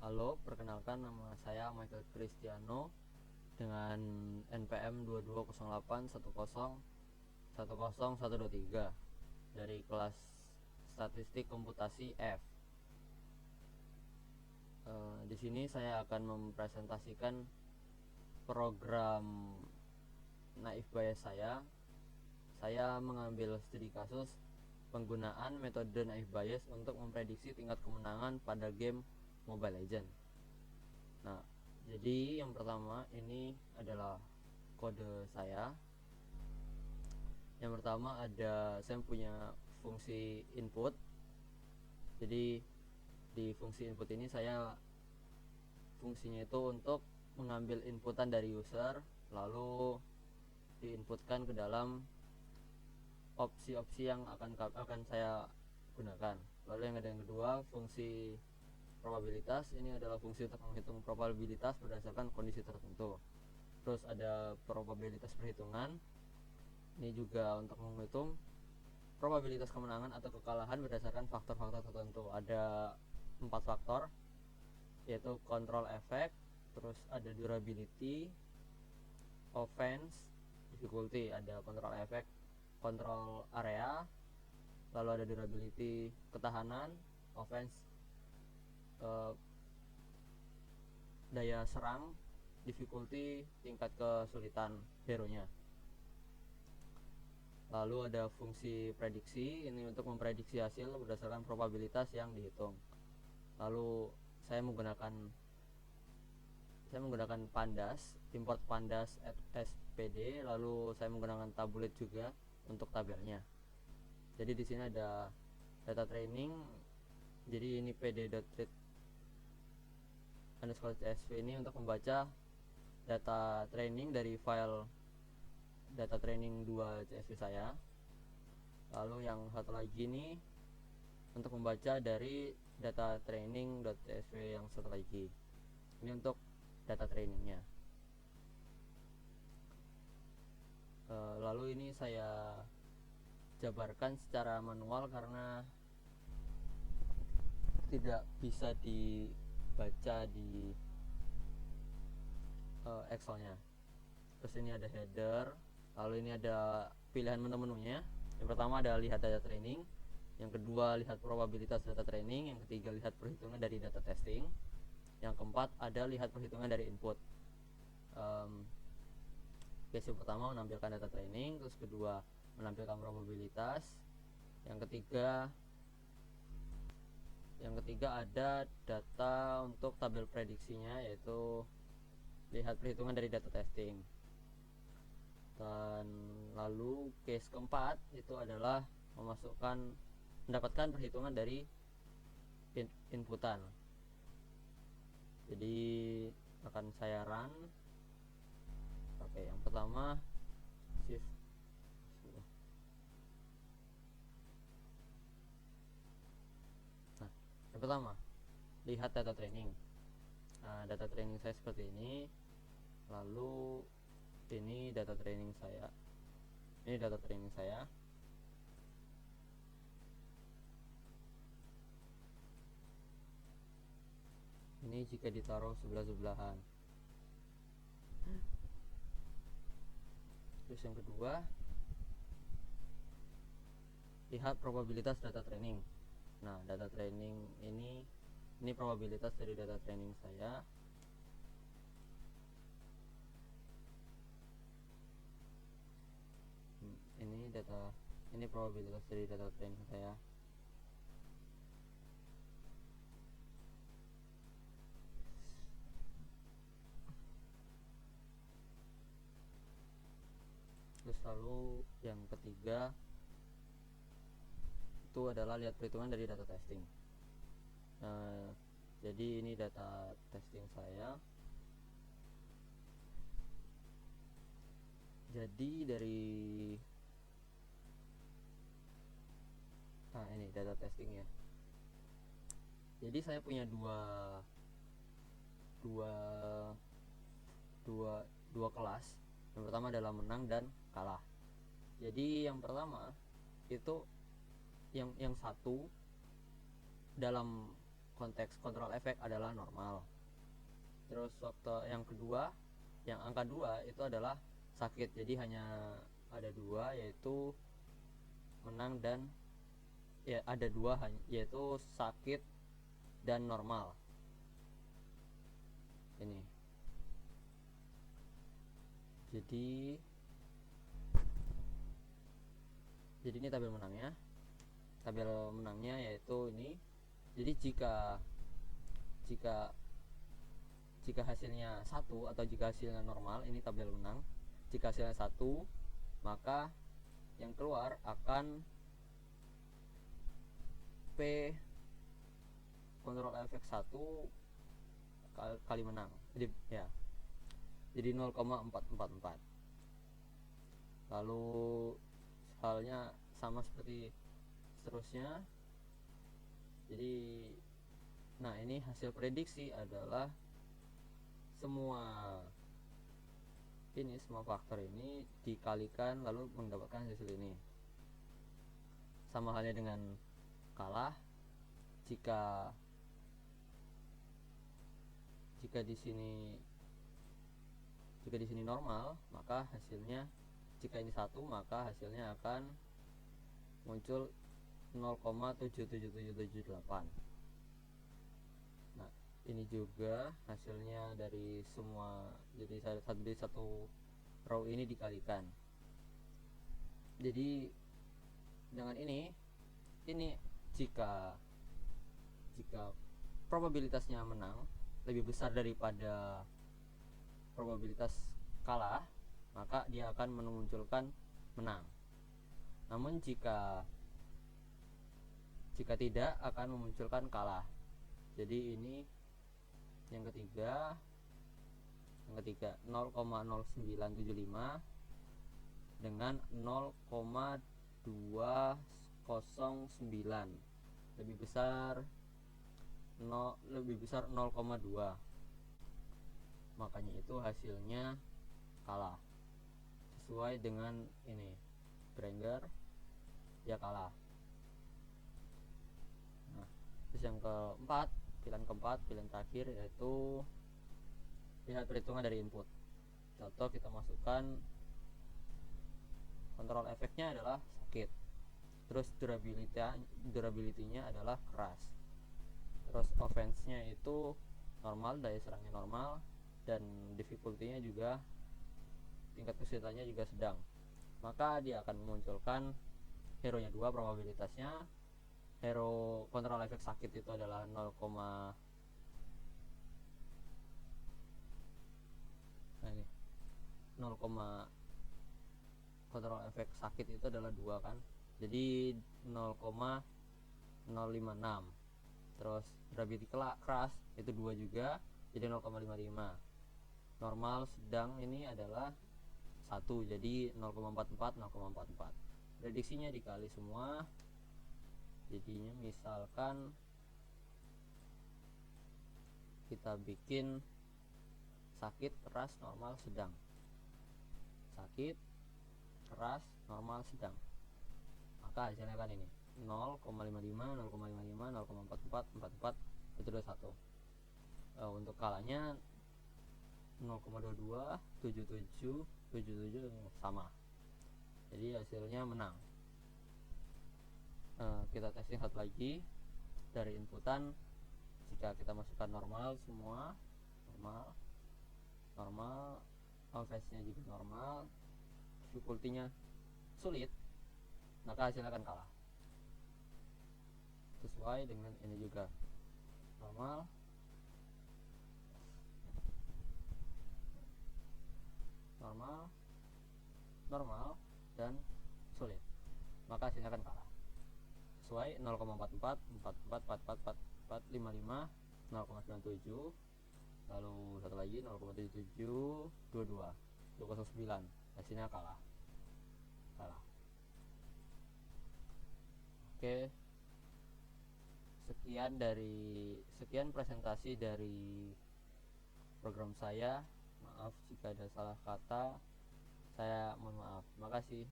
Halo, perkenalkan nama saya Michael Cristiano dengan NPM 220810101123 dari kelas Statistik Komputasi F. Di sini saya akan mempresentasikan program naif bias saya. Saya mengambil studi kasus penggunaan metode naif bias untuk memprediksi tingkat kemenangan pada game Mobile Legends. Nah, jadi yang pertama ini adalah kode saya. Yang pertama saya punya fungsi input. Jadi di fungsi input ini fungsinya itu untuk mengambil inputan dari user lalu diinputkan ke dalam opsi-opsi yang akan saya gunakan. Lalu yang kedua, fungsi probabilitas. Ini adalah fungsi untuk menghitung probabilitas berdasarkan kondisi tertentu. Terus ada probabilitas perhitungan. Ini juga untuk menghitung probabilitas kemenangan atau kekalahan berdasarkan faktor-faktor tertentu. Ada 4 faktor, yaitu control effect, terus ada durability, offense, difficulty. Ada control effect, control area, lalu ada durability, ketahanan, offense, daya serang, difficulty, tingkat kesulitan hero-nya. Lalu ada fungsi prediksi, ini untuk memprediksi hasil berdasarkan probabilitas yang dihitung. Lalu saya menggunakan pandas, import pandas SPD, lalu saya menggunakan tabulet juga untuk tabelnya. Jadi di sini ada data training. Jadi ini pd.read_csv ini untuk membaca data training dari file data training 2 CSV saya. Lalu yang satu lagi ini untuk membaca dari data training.csv yang satu lagi. Ini untuk data trainingnya. Lalu ini saya jabarkan secara manual karena tidak bisa dibaca di Excel-nya. Terus ini ada header, lalu ini ada pilihan menu-menunya. Yang pertama ada lihat data training, yang kedua lihat probabilitas data training, yang ketiga lihat perhitungan dari data testing, yang keempat ada lihat perhitungan dari input. Case pertama menampilkan data training, terus kedua menampilkan probabilitas, yang ketiga ada data untuk tabel prediksinya, yaitu lihat perhitungan dari data testing. Dan lalu case keempat itu adalah mendapatkan perhitungan dari inputan. Jadi akan saya run. Oke, yang pertama shift. Nah, yang pertama lihat data training. Nah, data training saya seperti ini. Lalu ini data training saya. Ini jika ditaruh sebelah-sebelahan. Terus yang kedua, lihat probabilitas data training. Nah, data training ini probabilitas dari data training saya. Ini probabilitas dari data training saya. Terus lalu yang ketiga itu adalah lihat perhitungan dari data testing. Jadi ini data testing saya. Jadi ini data testing ya. Jadi saya punya dua kelas. Yang pertama adalah menang dan kalah. Jadi yang pertama itu yang satu dalam konteks kontrol efek adalah normal. Terus faktor yang kedua, yang angka 2 itu adalah sakit. Jadi hanya ada dua, yaitu menang dan ya ada dua, yaitu sakit dan normal. Ini jadi ini tabel menangnya yaitu ini. Jadi jika hasilnya 1 atau jika hasilnya normal, ini tabel menang. Jika hasilnya 1, maka yang keluar akan P kontrol efek 1 kali menang. Jadi 0,444. Lalu halnya sama seperti seterusnya. Jadi ini hasil prediksi adalah semua faktor ini dikalikan lalu mendapatkan hasil ini. Sama halnya dengan kalah. Jika di sini normal, maka hasilnya, jika ini 1, maka hasilnya akan muncul 0,77778. Nah, ini juga hasilnya dari semua, jadi satu row ini dikalikan. Jadi dengan ini jika probabilitasnya menang lebih besar daripada probabilitas kalah, maka dia akan memunculkan menang. Namun jika tidak, akan memunculkan kalah. Jadi ini yang ketiga 0,0975 dengan 0,209, lebih besar 0,2, makanya itu hasilnya kalah. Sesuai dengan ini Granger, dia kalah. Nah, terus yang pilihan terakhir yaitu lihat perhitungan dari input. Contoh, kita masukkan kontrol efeknya adalah sakit, terus durability-nya adalah keras, terus offense-nya itu normal, daya serangnya normal, dan difficulty-nya juga, tingkat kesulitannya juga sedang. Maka dia akan memunculkan hero-nya 2, probabilitasnya. Hero kontrol efek sakit itu adalah 0, kontrol efek sakit itu adalah 2 kan, jadi 0,056. terus durability keras itu 2 juga, jadi 0,55. normal sedang ini adalah 1, jadi 0,44. Prediksinya dikali semua, jadinya misalkan kita bikin sakit, keras, normal, sedang. Sakit, keras, normal, sedang. Maka hasilnya kan ini 0,55, 0,44, 44, itu 21. Untuk kalahnya 0,22, 77 sama. Jadi hasilnya menang. Kita testing satu lagi dari inputan. Jika kita masukkan normal semua, normal, offense-nya juga normal, difficulty-nya sulit, maka hasilnya akan kalah. Sesuai dengan ini juga normal, dan sulit, maka hasilnya akan kalah. Sesuai 0,44, 44, 55, 0,97, lalu satu lagi 0,77, 22, 209, hasilnya kalah. Oke, sekian presentasi dari program saya. Maaf jika ada salah kata, saya mohon maaf. Terima kasih.